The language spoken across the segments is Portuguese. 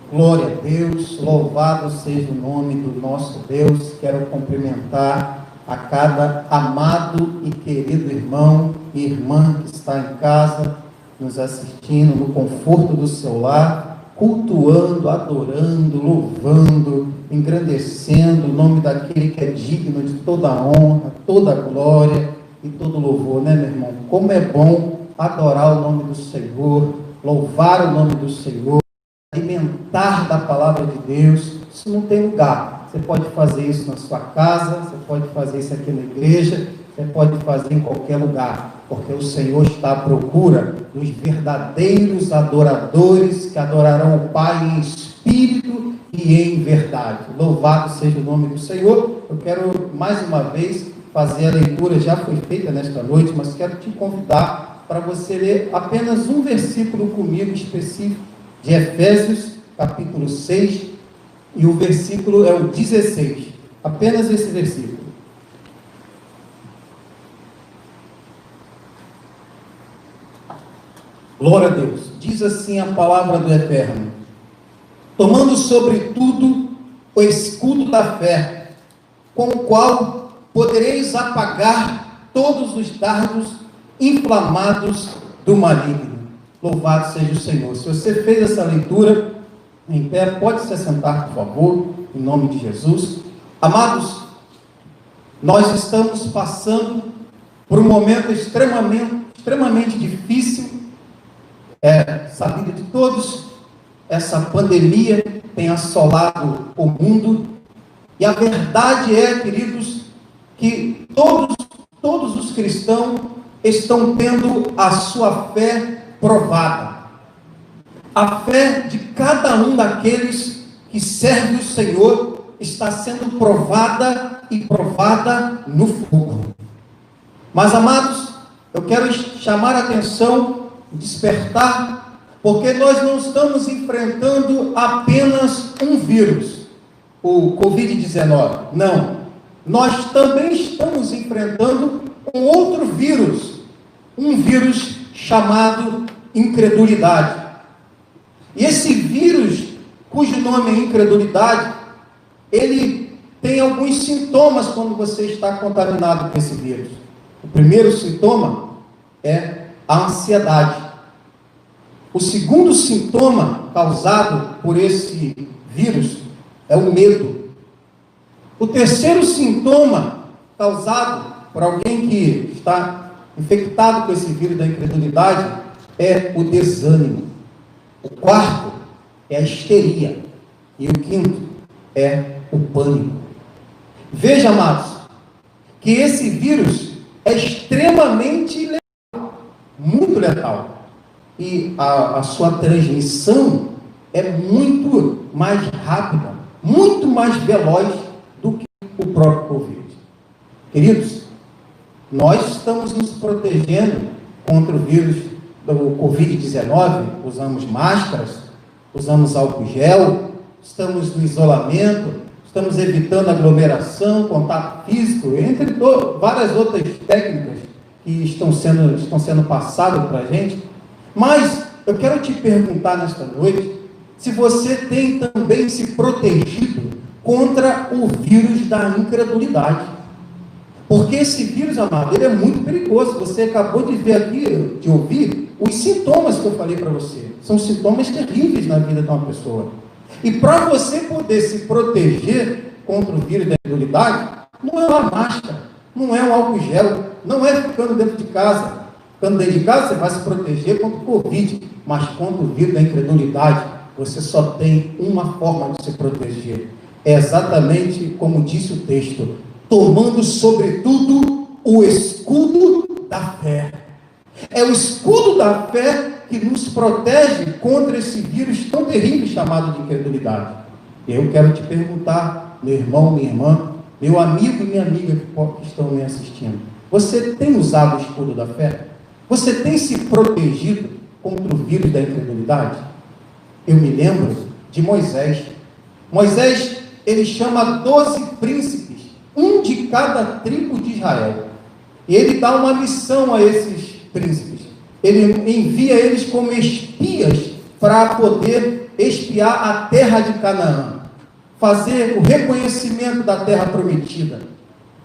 Glória a Deus, louvado seja o nome do nosso Deus. Quero cumprimentar a cada amado e querido irmão e irmã que está em casa, nos assistindo no conforto do seu lar, cultuando, adorando, louvando, engrandecendo o nome daquele que é digno de toda a honra, toda a glória e todo louvor, né, meu irmão? Como é bom adorar o nome do Senhor, louvar o nome do Senhor, alimentar da palavra de Deus. Isso não tem lugar. Você pode fazer isso na sua casa, você pode fazer isso aqui na igreja, você pode fazer em qualquer lugar, porque o Senhor está à procura dos verdadeiros adoradores que adorarão o Pai em espírito e em verdade. Louvado seja o nome do Senhor. Eu quero mais uma vez fazer a leitura, já foi feita nesta noite, mas quero te convidar para você ler apenas um versículo comigo específico de Efésios, capítulo 6, e o versículo é o 16. Apenas esse versículo. Glória a Deus. Diz assim a palavra do Eterno: tomando sobretudo o escudo da fé, com o qual podereis apagar todos os dardos inflamados do maligno. Louvado seja o Senhor. Se você fez essa leitura em pé, pode se assentar, por favor, em nome de Jesus. Amados, nós estamos passando por um momento extremamente difícil, sabido de todos. Essa pandemia tem assolado o mundo, e a verdade é, queridos, que todos os cristãos estão tendo a sua fé provada. A fé de cada um daqueles que serve o Senhor está sendo provada e provada no fogo. Mas, amados, eu quero chamar a atenção, despertar, porque nós não estamos enfrentando apenas um vírus, o Covid-19. Não. Nós também estamos enfrentando um outro vírus, um vírus chamado incredulidade. E esse vírus, cujo nome é incredulidade, ele tem alguns sintomas quando você está contaminado com esse vírus. O primeiro sintoma é a ansiedade. O segundo sintoma causado por esse vírus é o medo. O terceiro sintoma causado por alguém que está infectado com esse vírus da incredulidade é o desânimo. O quarto é a histeria. E o quinto é o pânico. Veja, amados, que esse vírus é extremamente letal, muito letal. E a sua transmissão é muito mais rápida, muito mais veloz do que o próprio Covid. Queridos, nós estamos nos protegendo contra o vírus do Covid-19, usamos máscaras, usamos álcool gel, estamos no isolamento, estamos evitando aglomeração, contato físico, entre várias outras técnicas que estão sendo passadas para a gente. Mas eu quero te perguntar nesta noite, se você tem também se protegido contra o vírus da incredulidade. Porque esse vírus, amado, ele é muito perigoso. Você acabou de ver aqui, de ouvir, os sintomas que eu falei para você. São sintomas terríveis na vida de uma pessoa. E para você poder se proteger contra o vírus da incredulidade, não é uma máscara, não é um álcool gel, não é ficando dentro de casa. Ficando dentro de casa, você vai se proteger contra o Covid. Mas contra o vírus da incredulidade, você só tem uma forma de se proteger. É exatamente como disse o texto: tomando sobretudo o escudo da fé. É o escudo da fé que nos protege contra esse vírus tão terrível chamado de incredulidade. Eu quero te perguntar, meu irmão, minha irmã, meu amigo e minha amiga que estão me assistindo, você tem usado o escudo da fé? Você tem se protegido contra o vírus da incredulidade? Eu me lembro de Moisés. Moisés, ele chama 12 príncipes, um de cada tribo de Israel. E ele dá uma missão a esses príncipes. Ele envia eles como espias para poder espiar a terra de Canaã, fazer o reconhecimento da terra prometida.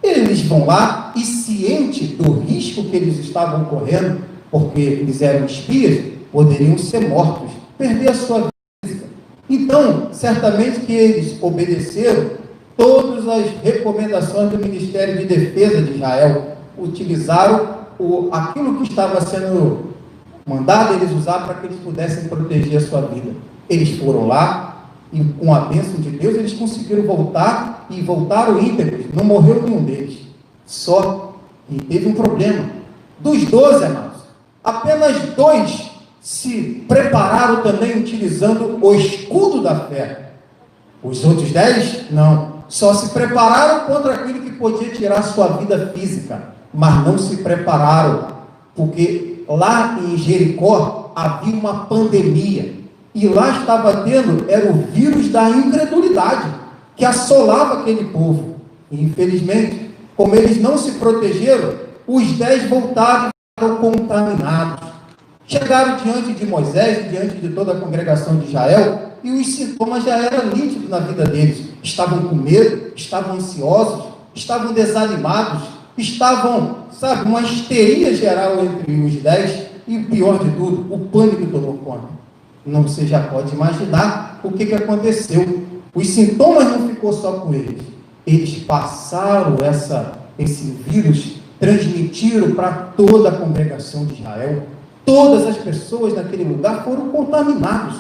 Eles vão lá e, ciente do risco que eles estavam correndo, porque eles eram espias, poderiam ser mortos, perder a sua vida. Então, certamente que eles obedeceram todas as recomendações do Ministério de Defesa de Israel, utilizaram aquilo que estava sendo mandado eles usar para que eles pudessem proteger a sua vida. Eles foram lá e, com a bênção de Deus, eles conseguiram voltar e voltaram íntegros. Não morreu nenhum deles. Só que teve um problema. Dos 12, amados, apenas 2 se prepararam também utilizando o escudo da fé. Os outros 10, não. Só se prepararam contra aquilo que podia tirar sua vida física, mas não se prepararam, porque lá em Jericó havia uma pandemia, e lá estava tendo, era o vírus da incredulidade, que assolava aquele povo. E, infelizmente, como eles não se protegeram, os 10 voltaram e foram contaminados. Chegaram diante de Moisés e diante de toda a congregação de Israel, e os sintomas já eram nítidos na vida deles. Estavam com medo, estavam ansiosos, estavam desanimados, estavam, uma histeria geral entre os 10, e o pior de tudo, o pânico tomou conta. Não, você já pode imaginar o que aconteceu. Os sintomas não ficou só com eles. Eles passaram esse vírus, transmitiram para toda a congregação de Israel. Todas as pessoas naquele lugar foram contaminados.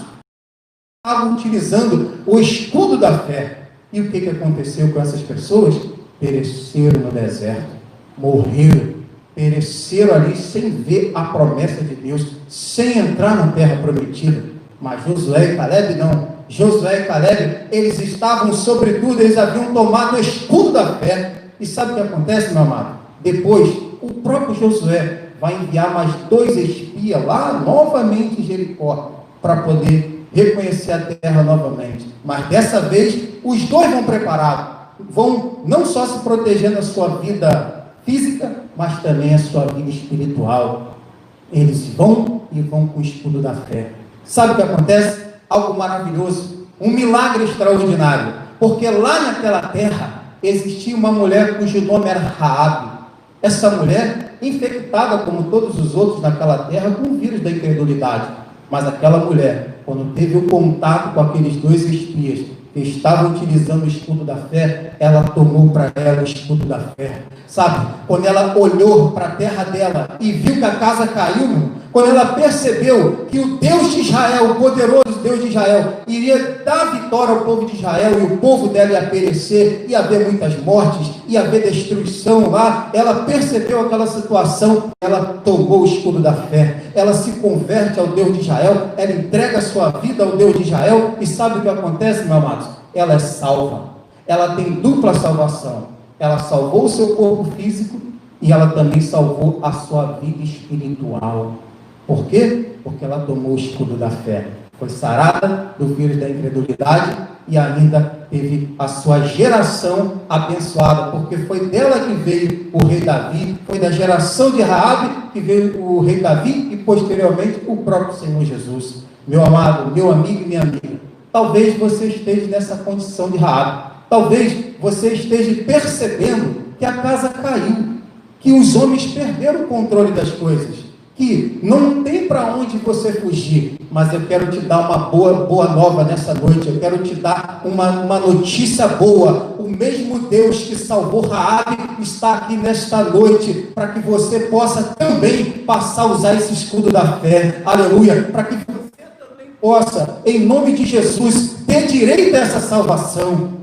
Estavam utilizando o escudo da fé. E o que aconteceu com essas pessoas? Pereceram no deserto, morreram, pereceram ali sem ver a promessa de Deus, sem entrar na terra prometida. Mas Josué e Caleb não. Josué e Caleb, eles estavam, sobretudo, eles haviam tomado o escudo da fé. E sabe o que acontece, meu amado? Depois, o próprio Josué vai enviar mais 2 espias lá novamente em Jericó, para poder reconhecer a terra novamente. Mas dessa vez, os 2 vão preparados, vão não só se protegendo a sua vida física, mas também a sua vida espiritual. Eles vão com o escudo da fé. Sabe o que acontece? Algo maravilhoso, um milagre extraordinário, porque lá naquela terra existia uma mulher cujo nome era Raabe. Essa mulher, infectada como todos os outros naquela terra com o vírus da incredulidade, mas aquela mulher, quando teve o contato com aqueles 2 espias que estavam utilizando o escudo da fé, ela tomou para ela o escudo da fé. Sabe, quando ela olhou para a terra dela e viu que a casa caiu, quando ela percebeu que o Deus de Israel, o poderoso Deus de Israel, iria dar vitória ao povo de Israel, e o povo dela ia perecer, ia haver muitas mortes, ia haver destruição lá, ela percebeu aquela situação, ela tomou o escudo da fé, ela se converte ao Deus de Israel, ela entrega a sua vida ao Deus de Israel, e sabe o que acontece, meus amados? Ela é salva, ela tem dupla salvação, ela salvou o seu corpo físico, e ela também salvou a sua vida espiritual. Por quê? Porque ela tomou o escudo da fé, foi sarada do vírus da incredulidade e ainda teve a sua geração abençoada, porque foi dela que veio o rei Davi, foi da geração de Raabe que veio o rei Davi e posteriormente o próprio Senhor Jesus. Meu amado, meu amigo e minha amiga, talvez você esteja nessa condição de Raabe, talvez você esteja percebendo que a casa caiu, que os homens perderam o controle das coisas, que não tem para onde você fugir, mas eu quero te dar uma boa nova nessa noite, eu quero te dar uma notícia boa. O mesmo Deus que salvou Raabe está aqui nesta noite, para que você possa também passar a usar esse escudo da fé, aleluia, para que você também possa, em nome de Jesus, ter direito a essa salvação.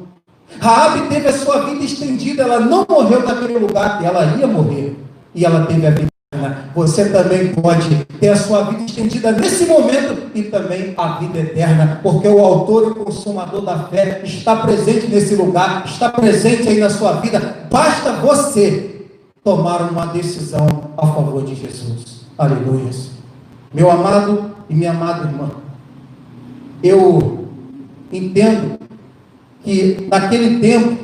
Raabe teve a sua vida estendida, ela não morreu naquele lugar que ela ia morrer, e ela teve a vida eterna. Você também pode ter a sua vida estendida nesse momento e também a vida eterna, porque o autor e o consumador da fé está presente nesse lugar, está presente aí na sua vida. Basta você tomar uma decisão a favor de Jesus. Aleluia. Meu amado e minha amada irmã, eu entendo que naquele tempo,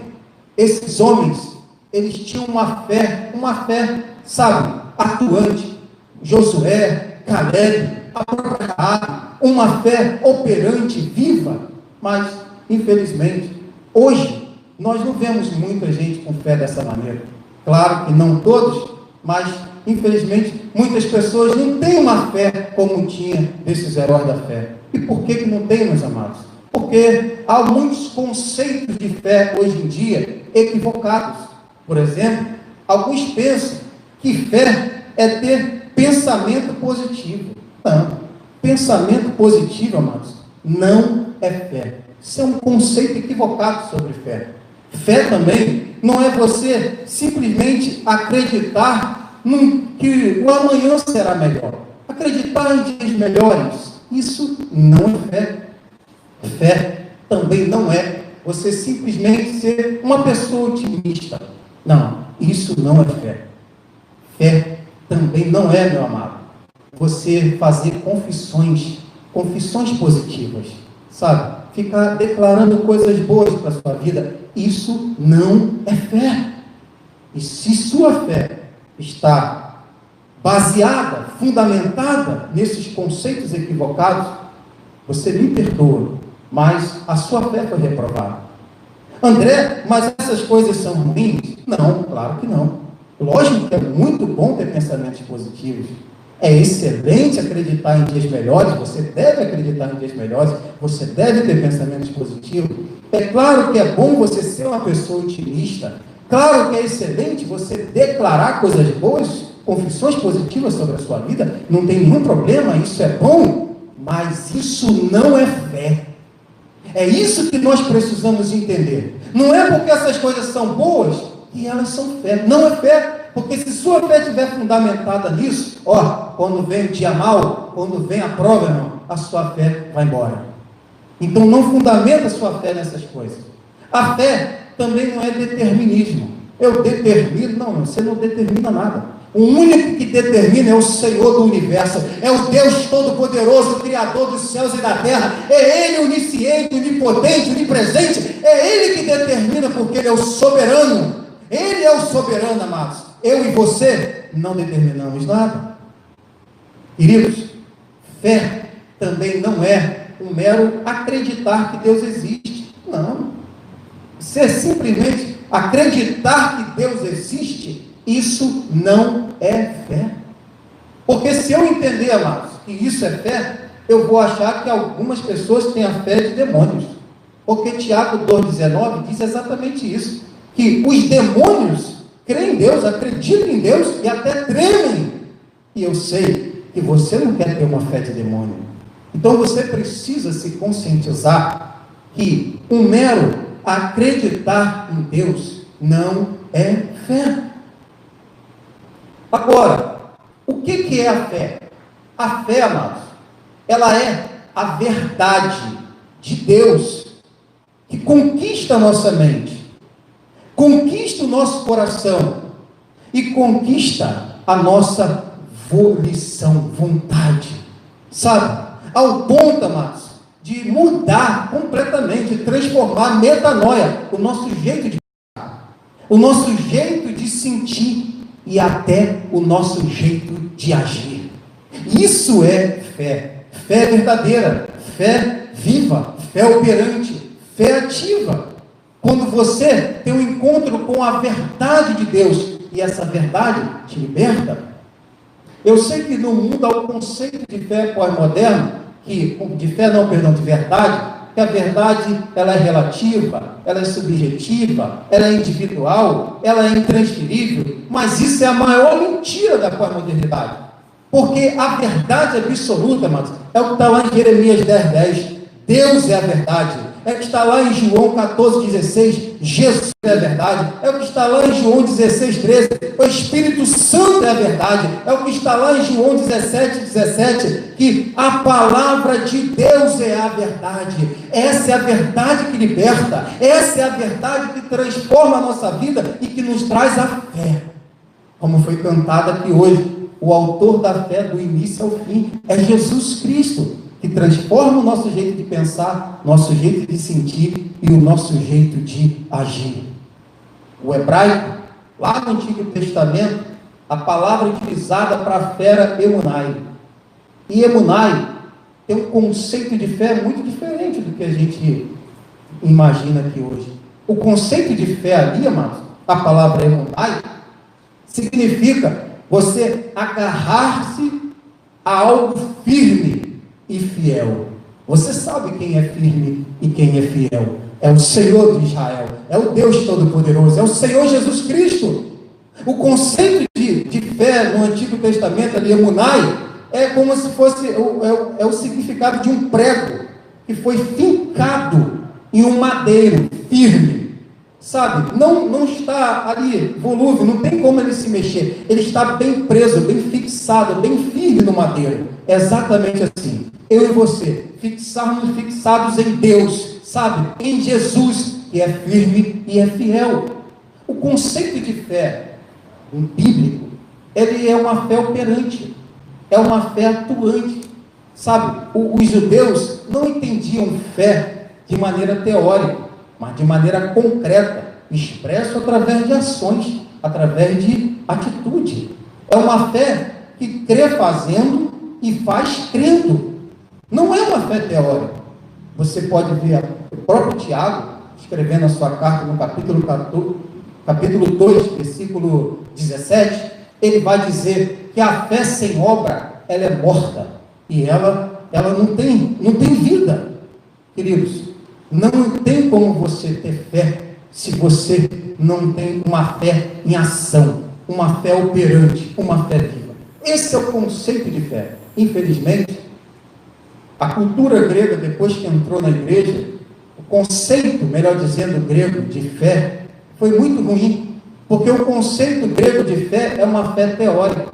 esses homens, eles tinham uma fé, sabe, atuante. Josué, Caleb, a própria Raabe, uma fé operante, viva, mas, infelizmente, hoje, nós não vemos muita gente com fé dessa maneira. Claro que não todos, mas, infelizmente, muitas pessoas não têm uma fé como tinha desses heróis da fé. E por que não tem, meus amados? Porque há muitos conceitos de fé hoje em dia equivocados. Por exemplo, alguns pensam que fé é ter pensamento positivo. Não, pensamento positivo, amados, não é fé. Isso é um conceito equivocado sobre fé. Fé também não é você simplesmente acreditar que o amanhã será melhor. Acreditar em dias melhores, isso não é fé. Fé também não é você simplesmente ser uma pessoa otimista. Não, isso não é fé. Fé também não é, meu amado, você fazer confissões positivas, sabe? Ficar declarando coisas boas para a sua vida. Isso não é fé. E se sua fé está baseada, fundamentada nesses conceitos equivocados, você me perdoa, mas a sua fé foi reprovada. André, mas essas coisas são ruins? Não, claro que não. Lógico que é muito bom ter pensamentos positivos. É excelente acreditar em dias melhores, você deve acreditar em dias melhores, você deve ter pensamentos positivos. É claro que é bom você ser uma pessoa otimista. Claro que é excelente você declarar coisas boas, confissões positivas sobre a sua vida. Não tem nenhum problema, isso é bom, mas isso não é fé. É isso que nós precisamos entender. Não é porque essas coisas são boas que elas são fé. Não é fé. Porque se sua fé estiver fundamentada nisso, quando vem o dia mal, quando vem a prova, irmão, a sua fé vai embora. Então não fundamenta a sua fé nessas coisas. A fé também não é determinismo. Eu determino, não, você não determina nada. O único que determina é o Senhor do universo, é o Deus Todo-Poderoso, Criador dos céus e da terra. É Ele onisciente, onipotente, onipresente. É Ele que determina, porque Ele é o soberano. Ele é o soberano, amados. Eu e você não determinamos nada. Queridos, fé também não é um mero acreditar que Deus existe. Não. Você simplesmente acreditar que Deus existe, isso não é fé. Porque se eu entender, amados, que isso é fé, eu vou achar que algumas pessoas têm a fé de demônios. Porque Tiago 2,19 diz exatamente isso. Que os demônios creem em Deus, acreditam em Deus e até tremem. E eu sei que você não quer ter uma fé de demônio. Então você precisa se conscientizar que um mero acreditar em Deus não é fé. Agora, o que é a fé? A fé, amados, ela é a verdade de Deus que conquista a nossa mente, conquista o nosso coração e conquista a nossa volição, vontade, sabe? Ao ponto, amados, de mudar completamente, transformar metanoia, o nosso jeito de pensar, o nosso jeito de sentir e até o nosso jeito de agir. Isso é fé, fé verdadeira, fé viva, fé operante, fé ativa. Quando você tem um encontro com a verdade de Deus, e essa verdade te liberta. Eu sei que no mundo há um conceito de fé pós-moderno, de verdade, que a verdade ela é relativa, ela é subjetiva, ela é individual, ela é intransferível, mas isso é a maior mentira da pós-modernidade. Porque a verdade absoluta, amados, é o que está lá em Jeremias 10:10. Deus é a verdade. É o que está lá em João 14:16, Jesus é a verdade. É o que está lá em João 16:13, o Espírito Santo é a verdade. É o que está lá em João 17:17, que a palavra de Deus é a verdade. Essa é a verdade que liberta, essa é a verdade que transforma a nossa vida e que nos traz a fé. Como foi cantado aqui hoje, o autor da fé do início ao fim é Jesus Cristo, que transforma o nosso jeito de pensar, nosso jeito de sentir e o nosso jeito de agir. O hebraico, lá no Antigo Testamento, a palavra utilizada para a fé era emunai. E emunai tem um conceito de fé muito diferente do que a gente imagina aqui hoje. O conceito de fé ali, amados, a palavra emunai, significa você agarrar-se a algo firme e fiel. Você sabe quem é firme e quem é fiel. É o Senhor de Israel, é o Deus Todo-Poderoso, é o Senhor Jesus Cristo. O conceito de fé no Antigo Testamento, ali, emunai, é como se fosse, é o significado de um prego que foi fincado em um madeiro firme, sabe? Não está ali volúvel, não tem como ele se mexer, ele está bem preso, bem fixado, bem firme no madeiro. É exatamente assim, eu e você, fixados em Deus, sabe? Em Jesus, que é firme e é fiel. O conceito de fé bíblico, ele é uma fé operante, é uma fé atuante, sabe? Os judeus não entendiam fé de maneira teórica, mas de maneira concreta, expresso através de ações, através de atitude. É uma fé que crê fazendo e faz crendo. Não é uma fé teórica. Você pode ver o próprio Tiago escrevendo a sua carta no capítulo 2, versículo 17, ele vai dizer que a fé sem obra, ela é morta, e ela não tem vida. Queridos, não tem como você ter fé se você não tem uma fé em ação, uma fé operante, uma fé viva. Esse é o conceito de fé. Infelizmente, a cultura grega, depois que entrou na igreja, o conceito, melhor dizendo, grego de fé, foi muito ruim, porque o conceito grego de fé é uma fé teórica,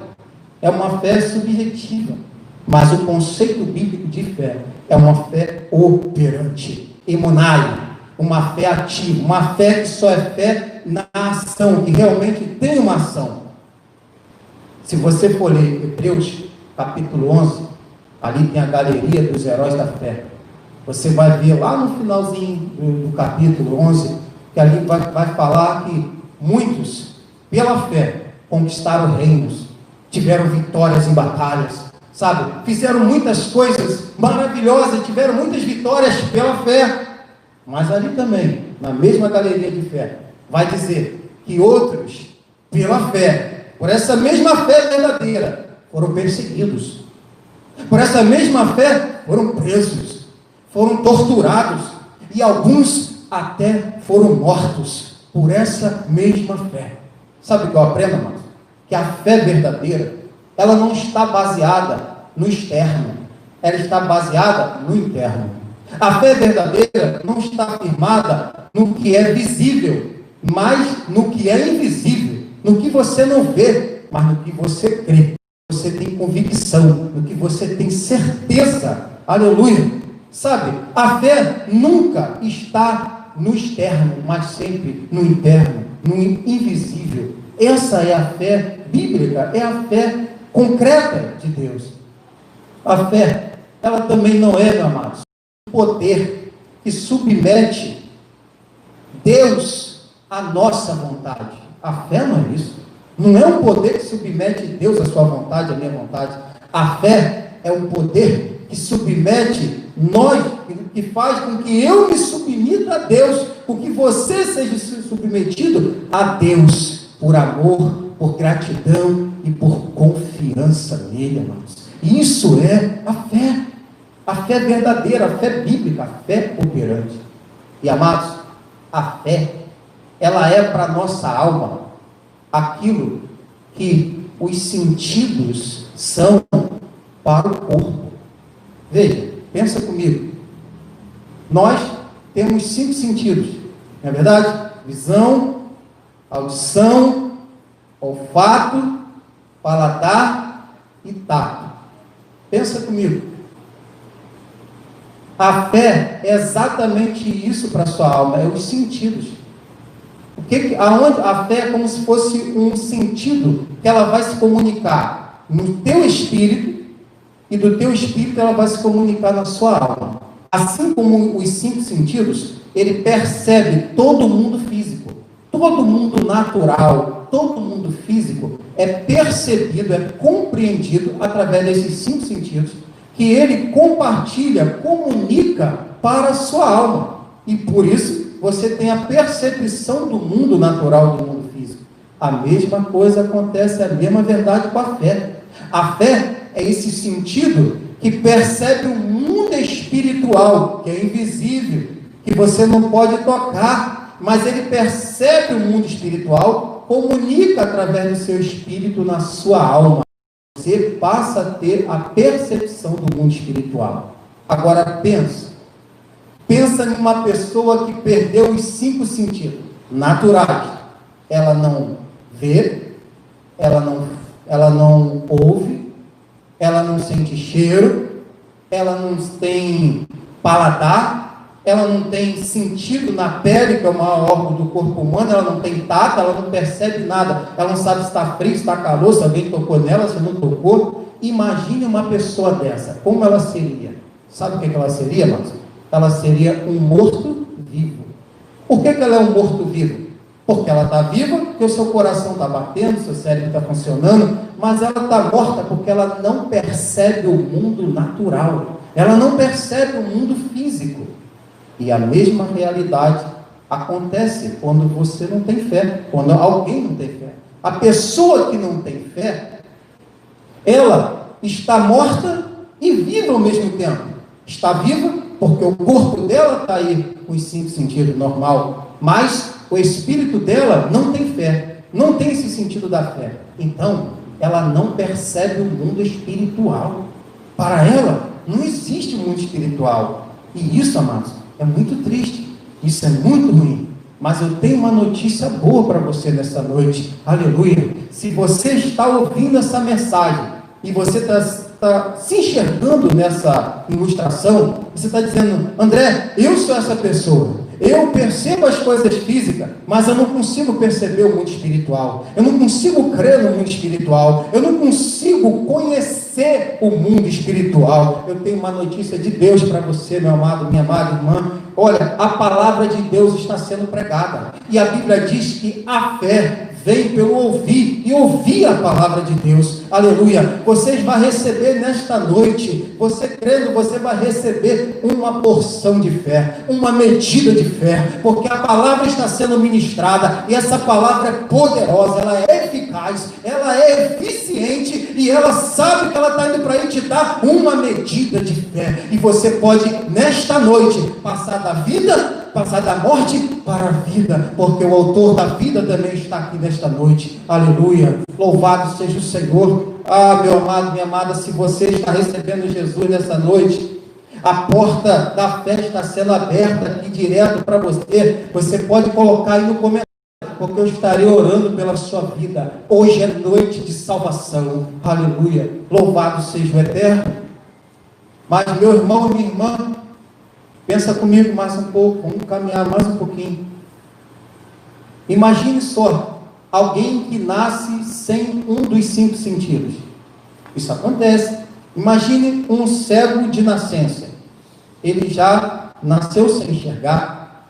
é uma fé subjetiva, mas o conceito bíblico de fé é uma fé operante, emunai, uma fé ativa, uma fé que só é fé na ação, que realmente tem uma ação. Se você for ler Hebreus capítulo 11, ali tem a galeria dos heróis da fé, você vai ver lá no finalzinho do capítulo 11, que ali vai falar que muitos, pela fé, conquistaram reinos, tiveram vitórias em batalhas, sabe? Fizeram muitas coisas maravilhosas, tiveram muitas vitórias pela fé. Mas ali também, na mesma galeria de fé, vai dizer que outros, pela fé, por essa mesma fé verdadeira, foram perseguidos. Por essa mesma fé, foram presos, foram torturados, e alguns até foram mortos por essa mesma fé. Sabe o que eu aprendo, irmãos? Que a fé verdadeira, ela não está baseada no externo, ela está baseada no interno. A fé verdadeira não está firmada no que é visível, mas no que é invisível, no que você não vê, mas no que você crê, você tem convicção, no que você tem certeza. Aleluia! Sabe, a fé nunca está no externo, mas sempre no interno, no invisível. Essa é a fé bíblica, é a fé concreta de Deus. A fé, ela também não é, meu amado, um poder que submete Deus à nossa vontade. A fé não é isso. Não é um poder que submete Deus à sua vontade, à minha vontade. A fé é um poder que submete nós, que faz com que eu me submeta a Deus, com que você seja submetido a Deus, por amor, por gratidão e por confiança nele, amados. Isso é a fé verdadeira, a fé bíblica, a fé operante. E, amados, a fé, ela é para a nossa alma aquilo que os sentidos são para o corpo. Veja, pensa comigo. Nós temos 5 sentidos, não é verdade? Visão, audição, olfato, paladar e tato. Pensa comigo. A fé é exatamente isso para a sua alma, é os sentidos. Aonde a fé é como se fosse um sentido que ela vai se comunicar no teu espírito, e do teu espírito ela vai se comunicar na sua alma. Assim como os 5 sentidos, ele percebe todo mundo físico, todo mundo natural, todo mundo físico é percebido, é compreendido através desses 5 sentidos que ele compartilha, comunica para a sua alma. E por isso você tem a percepção do mundo natural, do mundo físico. A mesma coisa acontece, a mesma verdade com a fé. A fé é esse sentido que percebe o mundo espiritual, que é invisível, que você não pode tocar, mas ele percebe o mundo espiritual, comunica através do seu espírito na sua alma. Você passa a ter a percepção do mundo espiritual. Agora pensa em uma pessoa que perdeu os 5 sentidos naturais. Ela não vê, ela não ouve, ela não sente cheiro, ela não tem paladar, ela não tem sentido na pele, que é o maior órgão do corpo humano, ela não tem tato, ela não percebe nada, ela não sabe se está frio, se está calor, se alguém tocou nela, se não tocou. Imagine uma pessoa dessa, como ela seria? Sabe o que ela seria, Márcio? Ela seria um morto-vivo. Por que ela é um morto-vivo? Porque ela está viva, porque o seu coração está batendo, seu cérebro está funcionando, mas ela está morta porque ela não percebe o mundo natural, ela não percebe o mundo físico. E a mesma realidade acontece quando você não tem fé, quando alguém não tem fé. A pessoa que não tem fé, ela está morta e viva ao mesmo tempo. Está viva porque o corpo dela está aí com os 5 sentidos normal, mas o espírito dela não tem fé, não tem esse sentido da fé. Então, ela não percebe o mundo espiritual. Para ela, não existe mundo espiritual. E isso, amados, é muito triste. Isso é muito ruim. Mas eu tenho uma notícia boa para você nessa noite. Aleluia. Se você está ouvindo essa mensagem e você está se enxergando nessa ilustração, você está dizendo: André, eu sou essa pessoa. Eu percebo as coisas físicas, mas eu não consigo perceber o mundo espiritual. Eu não consigo crer no mundo espiritual. Eu não consigo conhecer o mundo espiritual. Eu tenho uma notícia de Deus para você, meu amado, minha amada irmã. Olha, a palavra de Deus está sendo pregada. E a Bíblia diz que a fé vem pelo ouvir, e ouvir a palavra de Deus. Aleluia. Vocês vão receber nesta noite, você crendo, você vai receber uma porção de fé, uma medida de fé, porque a palavra está sendo ministrada, e essa palavra é poderosa, ela é eficaz, ela é eficiente, e ela sabe que ela está indo para aí te dar uma medida de fé, e você pode, nesta noite, passar da morte para a vida, porque o autor da vida também está aqui nesta noite. Aleluia, louvado seja o Senhor. Ah, meu amado, minha amada, se você está recebendo Jesus nessa noite, a porta da fé está sendo aberta aqui direto para você. Você pode colocar aí no comentário, porque eu estarei orando pela sua vida. Hoje é noite de salvação. Aleluia, louvado seja o Eterno. Mas meu irmão e minha irmã, pensa comigo mais um pouco, vamos caminhar mais um pouquinho. Imagine só, alguém que nasce sem um dos 5 sentidos. Isso acontece. Imagine um cego de nascença. Ele já nasceu sem enxergar.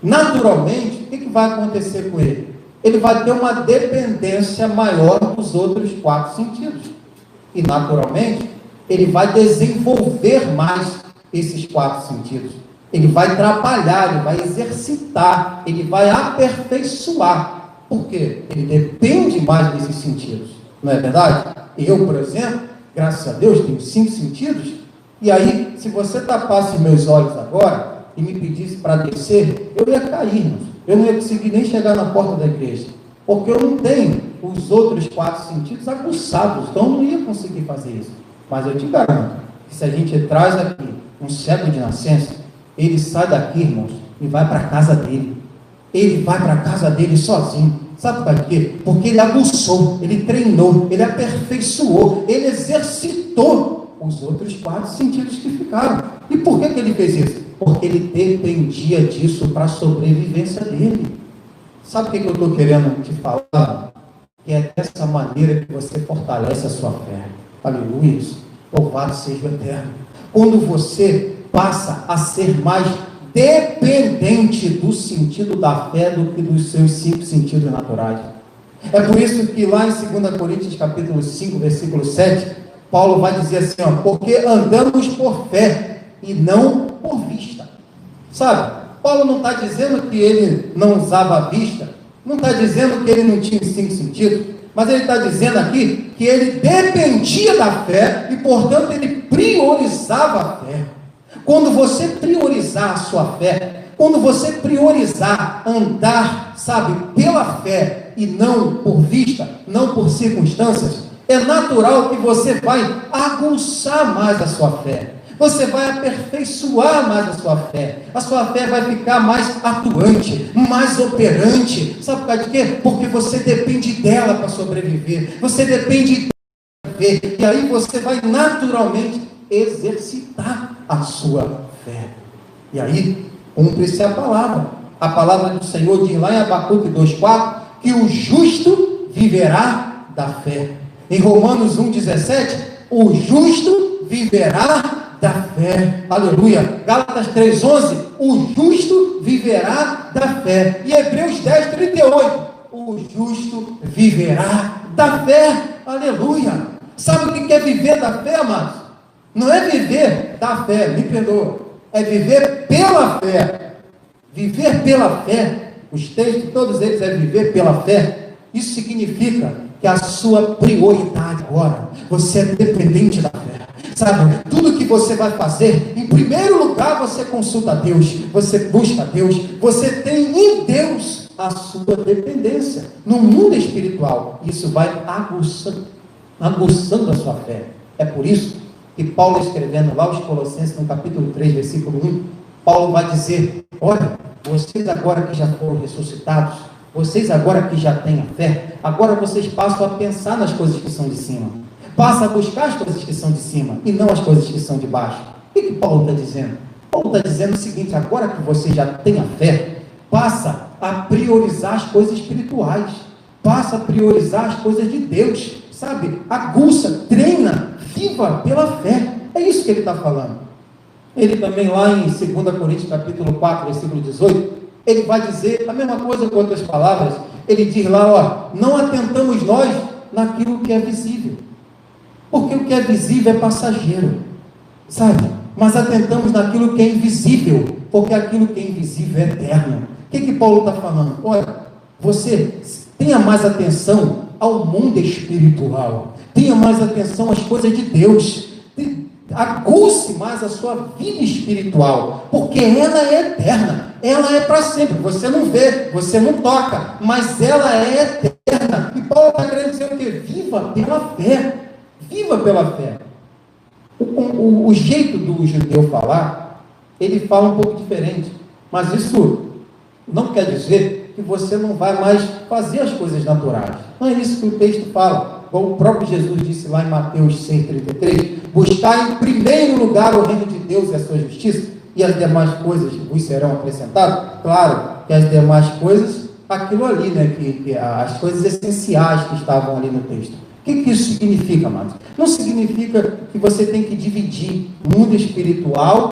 Naturalmente, o que vai acontecer com ele? Ele vai ter uma dependência maior dos outros 4 sentidos. E naturalmente, ele vai desenvolver mais esses 4 sentidos. Ele vai trabalhar, ele vai exercitar, ele vai aperfeiçoar. Por quê? Ele depende mais desses sentidos. Não é verdade? Eu, por exemplo, graças a Deus, tenho 5 sentidos. E aí, se você tapasse meus olhos agora e me pedisse para descer, eu ia cair, irmãos. Eu não ia conseguir nem chegar na porta da igreja. Porque eu não tenho os outros 4 sentidos aguçados. Então eu não ia conseguir fazer isso. Mas eu te garanto que se a gente traz aqui um cego de nascença, ele sai daqui, irmãos, e vai para a casa dele. Ele vai para a casa dele sozinho. Sabe por quê? Porque ele aguçou, ele treinou, ele aperfeiçoou, ele exercitou os outros 4 sentidos que ficaram. E por que ele fez isso? Porque ele dependia disso para a sobrevivência dele. Sabe o que eu estou querendo te falar? Que é dessa maneira que você fortalece a sua fé. Aleluia. Louvado seja o Eterno. Quando você passa a ser mais dependente do sentido da fé do que dos seus 5 sentidos naturais. É por isso que lá em 2 Coríntios capítulo 5, versículo 7, Paulo vai dizer assim, ó, porque andamos por fé e não por vista. Sabe, Paulo não está dizendo que ele não usava a vista, não está dizendo que ele não tinha os 5 sentidos, mas ele está dizendo aqui que ele dependia da fé e, portanto, ele priorizava a fé. Quando você priorizar a sua fé, quando você priorizar andar, sabe, pela fé e não por vista, não por circunstâncias, é natural que você vai aguçar mais a sua fé. Você vai aperfeiçoar mais a sua fé vai ficar mais atuante, mais operante. Sabe por causa de quê? Porque você depende dela para sobreviver, você depende dela para viver, e aí você vai naturalmente exercitar a sua fé. E aí, cumpre-se a palavra do Senhor diz lá em Abacuque 2,4, que o justo viverá da fé. Em Romanos 1,17, o justo viverá da fé, aleluia. Gálatas 3,11, o justo viverá da fé. E Hebreus 10,38, o justo viverá da fé, aleluia. Sabe o que é viver da fé, amados? Não é viver da fé, me perdoa, é viver pela fé. Viver pela fé, os textos, todos eles é viver pela fé. Isso significa que a sua prioridade agora, você é dependente da fé. Sabe, tudo que você vai fazer, em primeiro lugar você consulta Deus, você busca Deus, você tem em Deus a sua dependência. No mundo espiritual, isso vai aguçando a sua fé. É por isso que Paulo, escrevendo lá aos Colossenses, no capítulo 3, versículo 1, Paulo vai dizer, olha, vocês agora que já foram ressuscitados, vocês agora que já têm a fé, agora vocês passam a pensar nas coisas que são de cima. Passa a buscar as coisas que são de cima e não as coisas que são de baixo. O que Paulo está dizendo? Paulo está dizendo o seguinte, agora que você já tem a fé, passa a priorizar as coisas espirituais, passa a priorizar as coisas de Deus, sabe? Aguça, treina, viva pela fé. É isso que ele está falando. Ele também lá em 2 Coríntios capítulo 4, versículo 18, ele vai dizer a mesma coisa com outras palavras. Ele diz lá, ó, não atentamos nós naquilo que é visível, porque o que é visível é passageiro, sabe? Mas atentamos naquilo que é invisível, porque aquilo que é invisível é eterno. O que Paulo está falando? Olha, você tenha mais atenção ao mundo espiritual, tenha mais atenção às coisas de Deus, aguce mais a sua vida espiritual, porque ela é eterna, ela é para sempre. Você não vê, você não toca, mas ela é eterna. E Paulo está querendo dizer o quê? Viva pela fé. Viva pela fé. O jeito do judeu falar, ele fala um pouco diferente, mas isso não quer dizer que você não vai mais fazer as coisas naturais. Não é isso que o texto fala. Como o próprio Jesus disse lá em Mateus 6,33, buscar em primeiro lugar o reino de Deus e a sua justiça, e as demais coisas vos serão acrescentadas. Claro que as demais coisas, aquilo ali, né, que as coisas essenciais que estavam ali no texto. O que isso significa, amados? Não significa que você tem que dividir mundo espiritual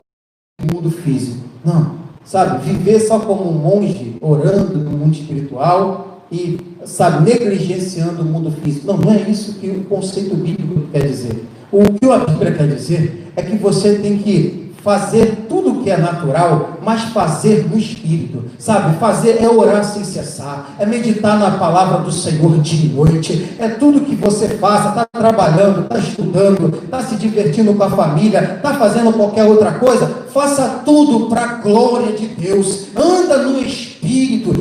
e mundo físico. Não. Sabe, viver só como um monge, orando no mundo espiritual e, sabe, negligenciando o mundo físico. Não, não é isso que o conceito bíblico quer dizer. O que a Bíblia quer dizer é que você tem que fazer tudo o que é natural, mas fazer no Espírito, sabe? Fazer é orar sem cessar, é meditar na palavra do Senhor dia e noite, é tudo que você faça, está trabalhando, está estudando, está se divertindo com a família, está fazendo qualquer outra coisa, faça tudo para a glória de Deus, anda no Espírito.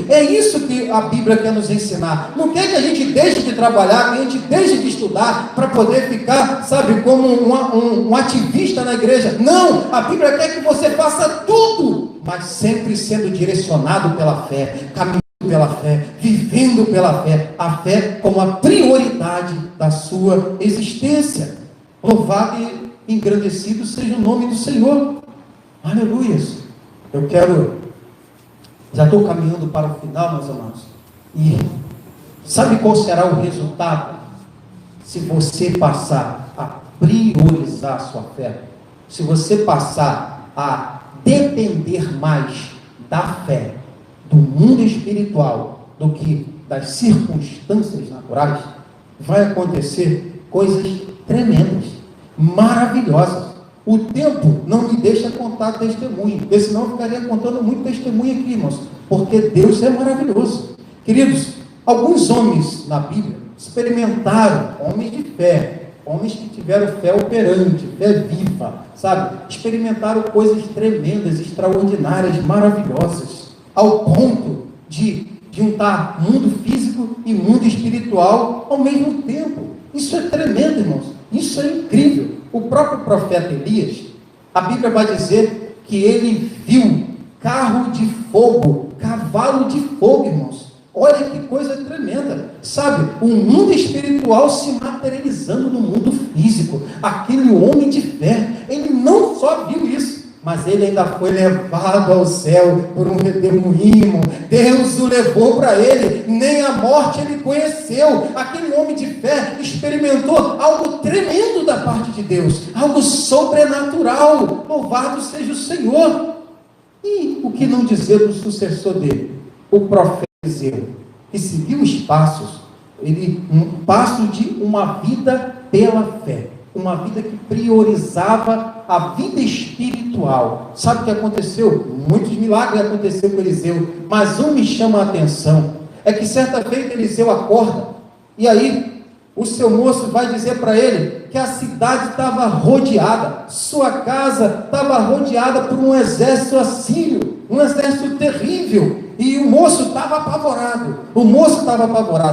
É isso que a Bíblia quer nos ensinar. Não quer que a gente deixe de trabalhar, que a gente deixe de estudar para poder ficar, sabe, como um ativista na igreja. Não, a Bíblia quer que você faça tudo, mas sempre sendo direcionado pela fé, caminhando pela fé, vivendo pela fé, a fé como a prioridade da sua existência. Louvado e engrandecido seja o nome do Senhor. Aleluia. Já estou caminhando para o final, meus amados, e sabe qual será o resultado se você passar a priorizar a sua fé? Se você passar a depender mais da fé, do mundo espiritual, do que das circunstâncias naturais, vai acontecer coisas tremendas. maravilhosas. O tempo não me deixa contar testemunho, porque senão eu ficaria contando muito testemunho aqui, irmãos, porque Deus é maravilhoso. Queridos, alguns homens na Bíblia experimentaram, homens de fé, homens que tiveram fé operante, fé viva, sabe? Experimentaram coisas tremendas, extraordinárias, maravilhosas, ao ponto de juntar mundo físico e mundo espiritual ao mesmo tempo. Isso é tremendo, irmãos. Isso é incrível. O próprio profeta Elias, a Bíblia vai dizer que ele viu carro de fogo, cavalo de fogo, irmãos. Olha que coisa tremenda, sabe? O mundo espiritual se materializando no mundo físico. Aquele homem de fé, ele não só viu isso, mas ele ainda foi levado ao céu por um redemoinho. Deus o levou para ele, nem a morte ele conheceu. Aquele homem de fé experimentou algo tremendo da parte de Deus, algo sobrenatural. Louvado seja o Senhor. E o que não dizer do sucessor dele, o profeta Eliseu, que seguiu os passos, um passo de uma vida pela fé, uma vida que priorizava a vida espiritual. Sabe o que aconteceu? Muitos milagres aconteceram com Eliseu, mas um me chama a atenção, é que certa feita Eliseu acorda, e aí o seu moço vai dizer para ele que a cidade estava rodeada, sua casa estava rodeada por um exército assírio, um exército terrível, e o moço estava apavorado.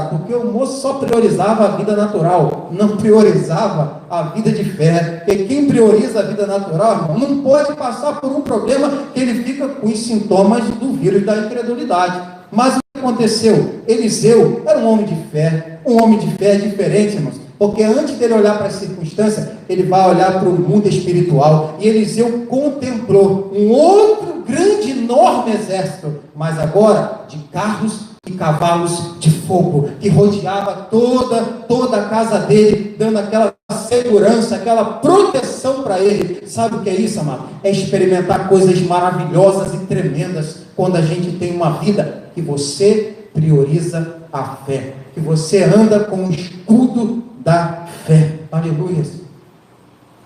Porque o moço só priorizava a vida natural, não priorizava a vida de fé. E quem prioriza a vida natural, irmão, não pode passar por um problema que ele fica com os sintomas do vírus da incredulidade. Mas o que aconteceu? Eliseu era um homem de fé. Um homem de fé é diferente, irmãos, porque antes dele olhar para as circunstâncias, ele vai olhar para o mundo espiritual. E Eliseu contemplou um outro grande, enorme exército, mas agora de carros e cavalos de fogo, que rodeava toda a casa dele, dando aquela segurança, aquela proteção para ele. Sabe o que é isso, amado? É experimentar coisas maravilhosas e tremendas, quando a gente tem uma vida que você prioriza a fé, que você anda com o escudo da fé. Aleluia.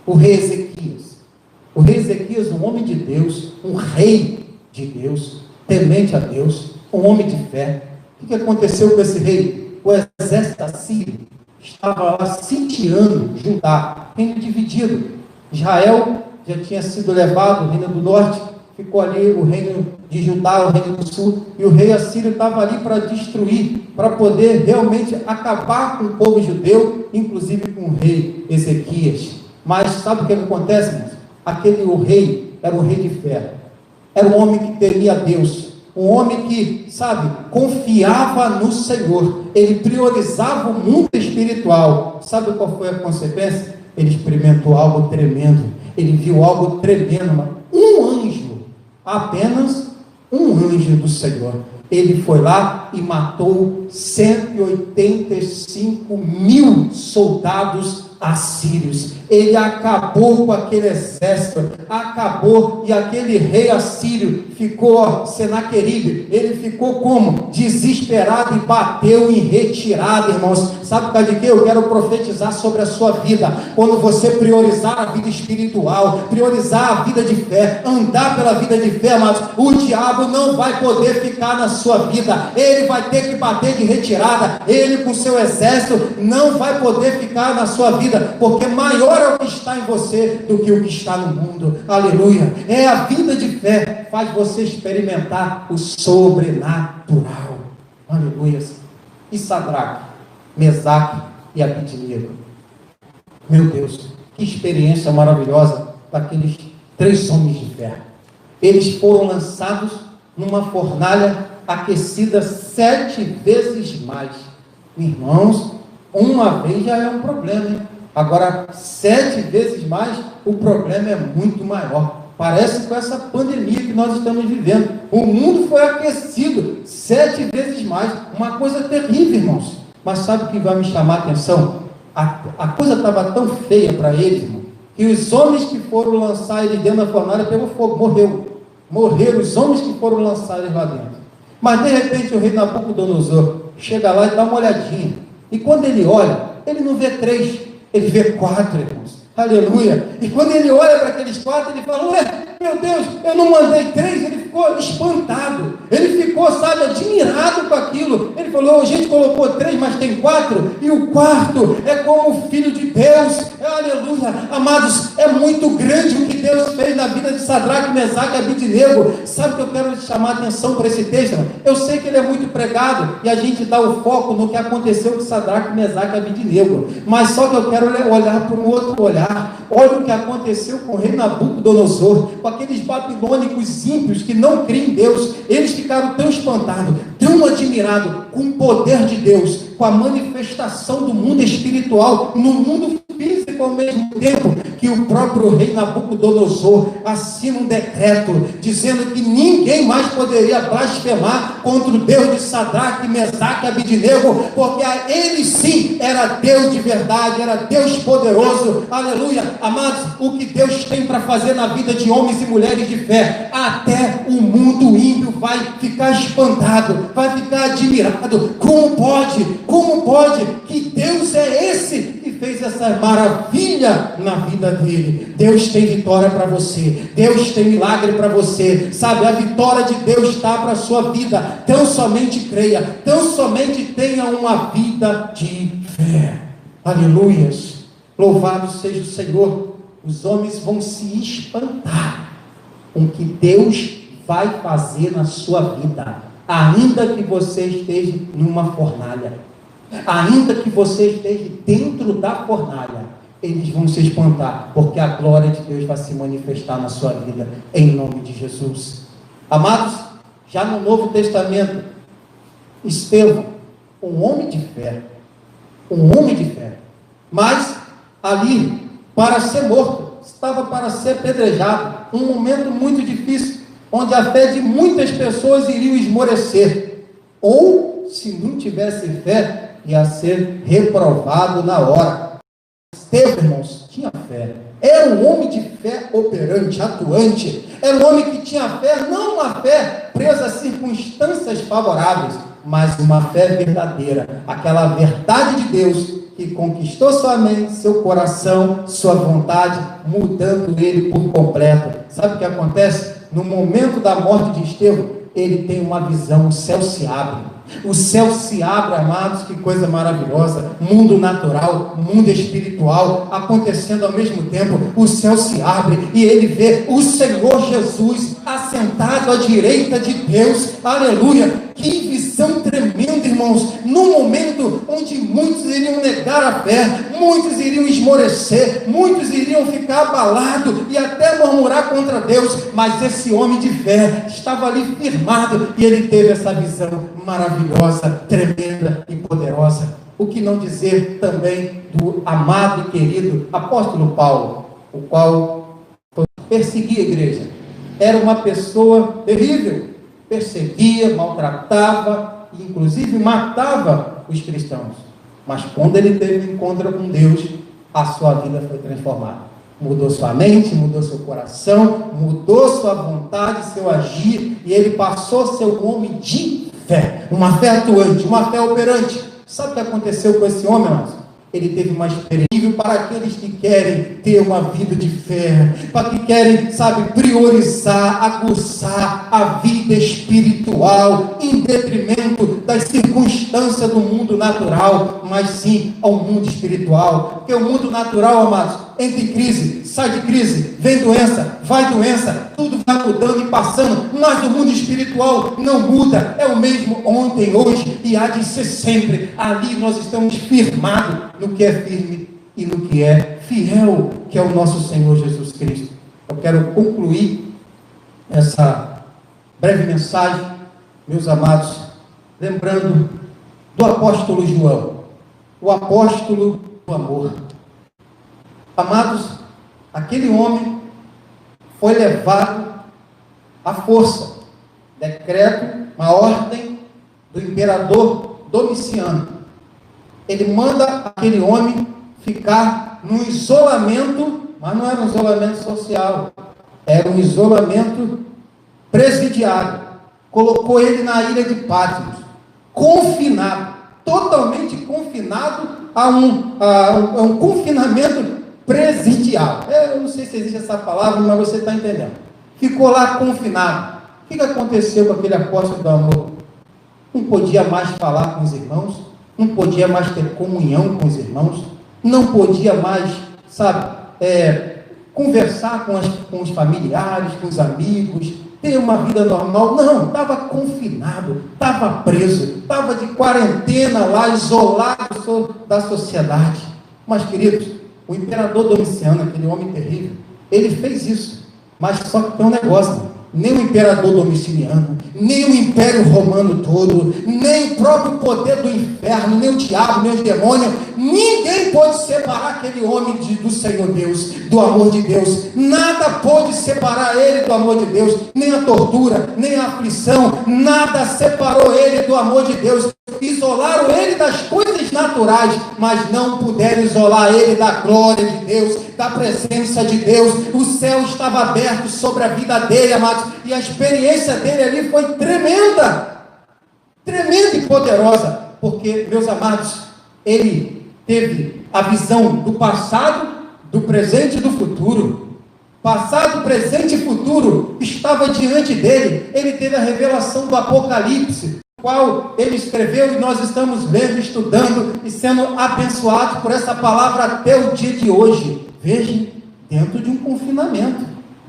O rei Ezequias, um homem de Deus, um rei de Deus, temente a Deus, um homem de fé. O que aconteceu com esse rei? O exército assírio estava lá sitiando Judá, reino dividido. Israel já tinha sido levado, o reino do norte ficou ali, o reino de Judá, o reino do sul, e o rei assírio estava ali para destruir, para poder realmente acabar com o povo judeu, inclusive com o rei Ezequias. Mas sabe o que acontece, irmãos? O rei era um rei de fé, era um homem que temia a Deus, um homem que, sabe, confiava no Senhor, ele priorizava o mundo espiritual. Sabe qual foi a consequência? Ele experimentou algo tremendo, ele viu algo tremendo, um anjo, apenas um anjo do Senhor, ele foi lá e matou 185 mil soldados assírios. Ele acabou com aquele exército, acabou, e aquele rei assírio ficou, Senaqueribe, ele ficou como? Desesperado e bateu em retirada, irmãos. Sabe por causa de quê? Eu quero profetizar sobre a sua vida. Quando você priorizar a vida espiritual, priorizar a vida de fé, andar pela vida de fé, mas o diabo não vai poder ficar na sua vida, ele vai ter que bater de retirada, ele com seu exército não vai poder ficar na sua vida, porque maior é o que está em você do que o que está no mundo. Aleluia. É a vida de fé, faz você experimentar o sobrenatural. Aleluia. E Sadraque, Mesaque e Abednego, meu Deus, que experiência maravilhosa daqueles 3 homens de fé. Eles foram lançados numa fornalha aquecida 7 vezes mais. Irmãos, uma vez já é um problema, hein? Agora 7 vezes mais, o problema é muito maior. Parece com essa pandemia que nós estamos vivendo. O mundo foi aquecido 7 vezes mais. Uma coisa terrível, irmãos. Mas sabe o que vai me chamar a atenção? A coisa estava tão feia para eles, irmão, que os homens que foram lançar eles dentro da fornalha pegou fogo, morreram os homens que foram lançar eles lá dentro. Mas de repente o rei Nabucodonosor chega lá e dá uma olhadinha, e quando ele olha, ele não vê 3, ele vê 4, irmãos. Aleluia. E quando ele olha para aqueles 4, ele fala, ué, meu Deus, eu não mandei 3. Ele ficou espantado. Ele ficou, sabe, admirado com aquilo. Ele falou, a gente colocou 3, mas tem 4. E o 4 é como o Filho de Deus. Aleluia. Amados, é muito grande o que Deus fez na vida de Sadraque, Mesaque e Abidnego. Sabe o que eu quero chamar a atenção para esse texto? Eu sei que ele é muito pregado e a gente dá o foco no que aconteceu com Sadraque, Mesaque e Abidnego. Mas só que eu quero olhar por um outro olhar. Olha o que aconteceu com o rei Nabucodonosor, com aqueles babilônicos ímpios que não creem em Deus. Eles ficaram tão espantados, tão admirados com o poder de Deus, com a manifestação do mundo espiritual no mundo físico ao mesmo tempo, que o próprio rei Nabucodonosor assina um decreto dizendo que ninguém mais poderia blasfemar contra o Deus de Sadraque, Mesaque e Abidnego, porque ele sim era Deus de verdade, era Deus poderoso. Aleluia. Amados, o que Deus tem para fazer na vida de homens e mulheres de fé, até o mundo ímpio vai ficar espantado, vai ficar admirado. Como pode que Deus é esse que fez essa maravilha na vida dele? Deus tem vitória para você, Deus tem milagre para você, sabe? A vitória de Deus está para a sua vida. Tão somente creia, tão somente tenha uma vida de fé. Aleluias. Louvado seja o Senhor. Os homens vão se espantar com o que Deus vai fazer na sua vida, ainda que você esteja em uma fornalha, ainda que você esteja dentro da fornalha, eles vão se espantar, porque a glória de Deus vai se manifestar na sua vida, em nome de Jesus. Amados, já no Novo Testamento, Estevão, um homem de fé, mas ali, para ser morto, estava para ser apedrejado, um momento muito difícil, onde a fé de muitas pessoas iria esmorecer, ou, se não tivesse fé, ia ser reprovado na hora. Estevão, irmãos, tinha fé, era um homem de fé operante, atuante, era um homem que tinha fé, não uma fé presa a circunstâncias favoráveis, mas uma fé verdadeira, aquela verdade de Deus, que conquistou sua mente, seu coração, sua vontade, mudando ele por completo. Sabe o que acontece? No momento da morte de Estevão, ele tem uma visão, o céu se abre. O céu se abre, amados, que coisa maravilhosa. Mundo natural, mundo espiritual, acontecendo ao mesmo tempo. O céu se abre e ele vê o Senhor Jesus assentado à direita de Deus. Aleluia! Que visão tremenda, irmãos. No momento onde muitos iriam negar a fé, muitos iriam esmorecer, muitos iriam ficar abalados e até murmurar contra Deus, mas esse homem de fé estava ali firmado e ele teve essa visão maravilhosa, tremenda e poderosa. O que não dizer também do amado e querido apóstolo Paulo, o qual perseguia a igreja. Era uma pessoa terrível, perseguia, maltratava, inclusive matava os cristãos. Mas quando ele teve um encontro com Deus, a sua vida foi transformada. Mudou sua mente, mudou seu coração, mudou sua vontade, seu agir, e ele passou a ser um homem de fé, uma fé atuante, uma fé operante. Sabe o que aconteceu com esse homem, irmãos? Ele teve uma experiência para aqueles que querem ter uma vida de fé, para que querem, sabe, priorizar, aguçar a vida espiritual, em detrimento das circunstâncias do mundo natural, mas sim ao mundo espiritual. Porque o mundo natural, amados, entra em crise, sai de crise, vem doença, vai doença, tudo vai mudando e passando, mas o mundo espiritual não muda, é o mesmo ontem, hoje e há de ser sempre. Ali nós estamos firmados no que é firme e no que é fiel, que é o nosso Senhor Jesus Cristo. Eu quero concluir essa breve mensagem, meus amados, lembrando do apóstolo João, o apóstolo do amor. Amados, aquele homem foi levado à força, decreto, uma ordem do imperador Domiciano. Ele manda aquele homem ficar num isolamento, mas não era um isolamento social, era um isolamento presidiário. Colocou ele na ilha de Patmos, confinado, totalmente confinado a um confinamento presidial. Eu não sei se existe essa palavra, mas você está entendendo. Ficou lá confinado. O que aconteceu com aquele apóstolo do amor? Não podia mais falar com os irmãos, não podia mais ter comunhão com os irmãos, não podia mais, conversar com os familiares, com os amigos, ter uma vida normal. Não, estava confinado, estava preso, estava de quarentena lá, isolado da sociedade. Mas, queridos, o imperador Domiciano, aquele homem terrível, ele fez isso. Mas só que tem um negócio, nem o imperador Domiciano, nem o império romano todo, nem o próprio poder do inferno, nem o diabo, nem os demônios, ninguém pode separar aquele homem do Senhor Deus, do amor de Deus. Nada pode separar ele do amor de Deus, nem a tortura, nem a aflição, nada separou ele do amor de Deus. Isolaram ele das coisas naturais, mas não puderam isolar ele da glória de Deus, da presença de Deus. O céu estava aberto sobre a vida dele, amados, e a experiência dele ali foi tremenda e poderosa, porque, meus amados, ele teve a visão do passado, do presente e do futuro. Passado, presente e futuro estava diante dele. Ele teve a revelação do Apocalipse, qual ele escreveu, e nós estamos lendo, estudando e sendo abençoados por essa palavra até o dia de hoje. Veja, dentro de um confinamento,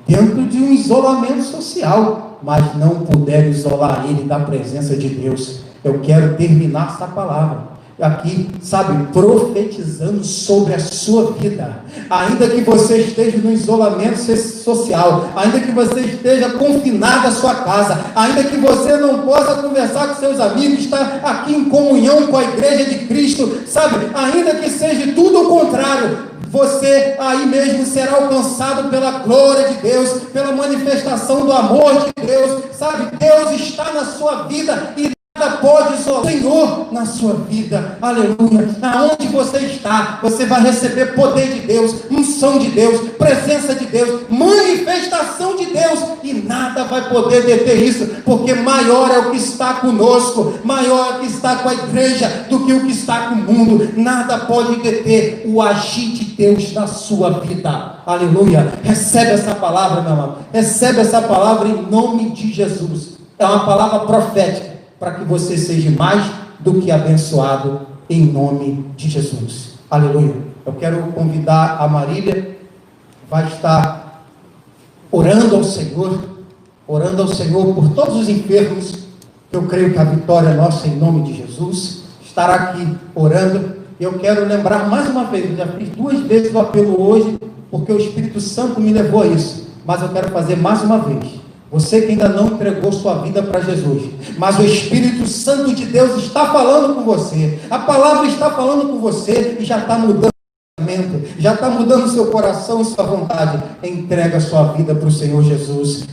dentro de um isolamento social, mas não puderam isolar ele da presença de Deus. Eu quero terminar essa palavra aqui, profetizando sobre a sua vida. Ainda que você esteja no isolamento social, ainda que você esteja confinado à sua casa, ainda que você não possa conversar com seus amigos, estar aqui em comunhão com a igreja de Cristo, ainda que seja tudo o contrário, você aí mesmo será alcançado pela glória de Deus, pela manifestação do amor de Deus. Deus está na sua vida e nada pode isolar o Senhor na sua vida. Aleluia. Aonde você está, você vai receber poder de Deus, unção de Deus, presença de Deus, manifestação de Deus, e nada vai poder deter isso, porque maior é o que está conosco, maior é o que está com a igreja do que o que está com o mundo. Nada pode deter o agir de Deus na sua vida. Aleluia. Recebe essa palavra, meu amado. Recebe essa palavra em nome de Jesus. É uma palavra profética, para que você seja mais do que abençoado, em nome de Jesus. Aleluia. Eu quero convidar a Marília, vai estar orando ao Senhor por todos os enfermos. Eu creio que a vitória é nossa, em nome de Jesus. Estará aqui orando. Eu quero lembrar mais uma vez, eu já fiz 2 vezes o apelo hoje, porque o Espírito Santo me levou a isso, mas eu quero fazer mais uma vez. Você que ainda não entregou sua vida para Jesus, mas o Espírito Santo de Deus está falando com você, a palavra está falando com você, e já está mudando o pensamento, já está mudando o seu coração e sua vontade. Entrega a sua vida para o Senhor Jesus,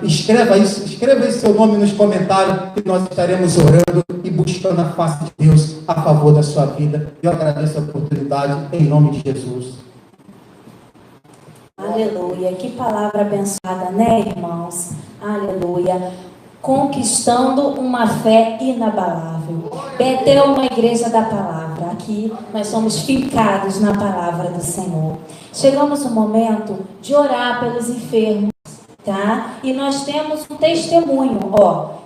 escreva esse seu nome nos comentários, que nós estaremos orando e buscando a face de Deus a favor da sua vida. Eu agradeço a oportunidade, em nome de Jesus. Aleluia, que palavra abençoada, né, irmãos? Aleluia. Conquistando uma fé inabalável. Betel é uma igreja da palavra. Aqui nós somos fincados na palavra do Senhor. Chegamos no momento de orar pelos enfermos, tá? E nós temos um testemunho,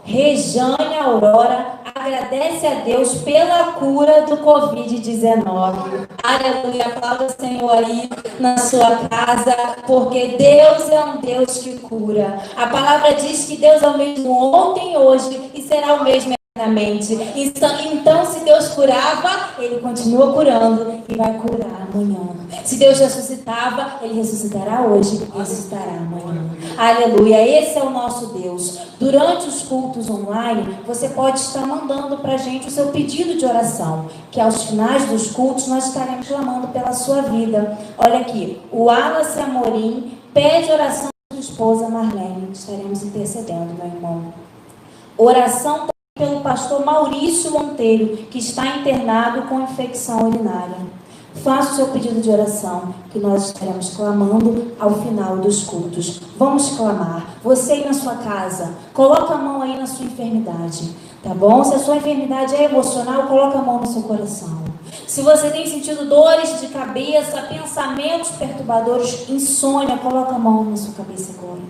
Rejane Aurora agradece a Deus pela cura do Covid-19. Aleluia, aplauda o Senhor aí na sua casa, porque Deus é um Deus que cura. A palavra diz que Deus é o mesmo ontem, hoje e será o mesmo eternamente. Então, se Deus curava, Ele continua curando e vai curar amanhã. Se Deus ressuscitava, Ele ressuscitará hoje e ressuscitará amanhã. Aleluia, esse é o nosso Deus. Durante os cultos online, você pode estar mandando para a gente o seu pedido de oração, que aos finais dos cultos nós estaremos clamando pela sua vida. Olha aqui, o Wallace Amorim pede oração da sua esposa Marlene. Estaremos intercedendo, meu irmão. Oração pelo pastor Maurício Monteiro, que está internado com infecção urinária. Faça o seu pedido de oração, que nós estaremos clamando ao final dos cultos. Vamos clamar. Você aí na sua casa, coloca a mão aí na sua enfermidade, tá bom? Se a sua enfermidade é emocional, coloca a mão no seu coração. Se você tem sentido dores de cabeça, pensamentos perturbadores, insônia, coloca a mão na sua cabeça agora.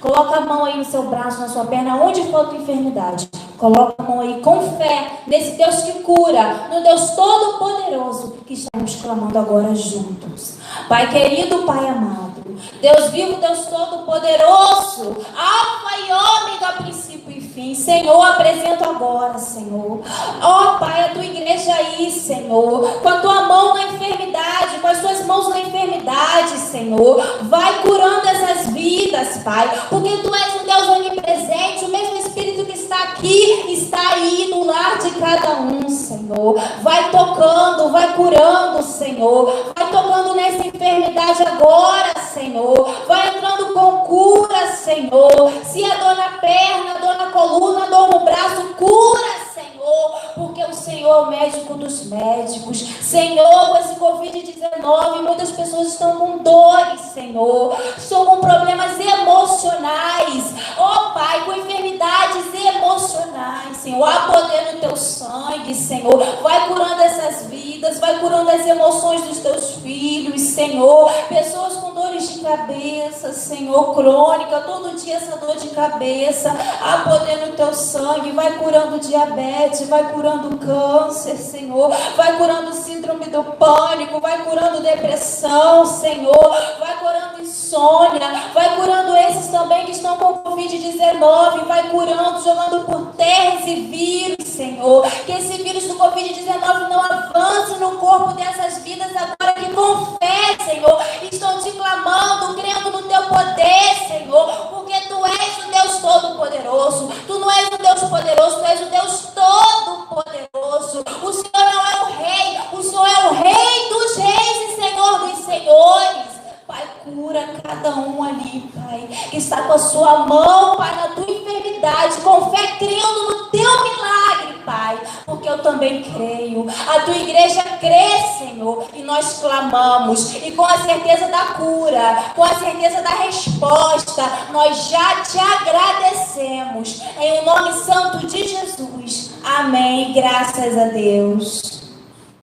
Coloca a mão aí no seu braço, na sua perna, onde for a tua enfermidade. Coloca a mão aí com fé nesse Deus que cura, no Deus Todo-Poderoso que estamos clamando agora juntos. Pai querido, Pai amado, Deus vivo, Deus Todo-Poderoso, Alfa e Ômega, princípio e fim. Senhor, apresento agora, Senhor. Ó Pai, a tua igreja aí, Senhor, com a tua mão na enfermidade, com as tuas mãos na enfermidade, Senhor. Vai curando essas vidas, Pai, porque tu és um Deus onipresente, o mesmo Espírito que está aqui, está aí no lar de cada um, Senhor. Vai tocando, vai curando, Senhor. Vai tocando nessa enfermidade agora, Senhor. Vai entrando com cura, Senhor. Se é dor na perna, dor na coluna, dor no braço, cura, Senhor, porque o Senhor é o médico dos médicos. Senhor, com esse Covid-19, muitas pessoas estão com dores, Senhor. Estão com problemas emocionais. Ó Pai, com enfermidades emocionais, Senhor. Há poder no teu sangue, Senhor. Vai curando essas vidas, vai curando as emoções dos teus filhos, Senhor. Pessoas com dores de cabeça, Senhor, crônica, todo dia essa dor de cabeça. Há poder no teu sangue, vai curando diabetes, vai curando câncer, Senhor. Vai curando síndrome do pânico, vai curando depressão, Senhor. Vai curando insônia, vai curando esses também que estão com Covid-19, vai curando, jogando por terra esse vírus, Senhor. Que esse vírus do Covid-19 não avance no corpo dessas vidas agora que com fé, Senhor, estão te clamando, crendo no teu poder, Senhor, porque tu és o Deus Todo-Poderoso. Tu não és o Deus poderoso, tu és o Deus Todo-Poderoso. O Senhor não é o Rei, o Senhor é o Rei dos Reis e Senhor dos Senhores. Pai, cura cada um ali, Pai, que está com a sua mão, Pai, na tua enfermidade, com fé, crendo no teu milagre, Pai, porque eu também creio. A tua igreja crê, Senhor, e nós clamamos, e com a certeza da cura, com a certeza da resposta, nós já te agradecemos, em o nome santo de Jesus. Amém, graças a Deus.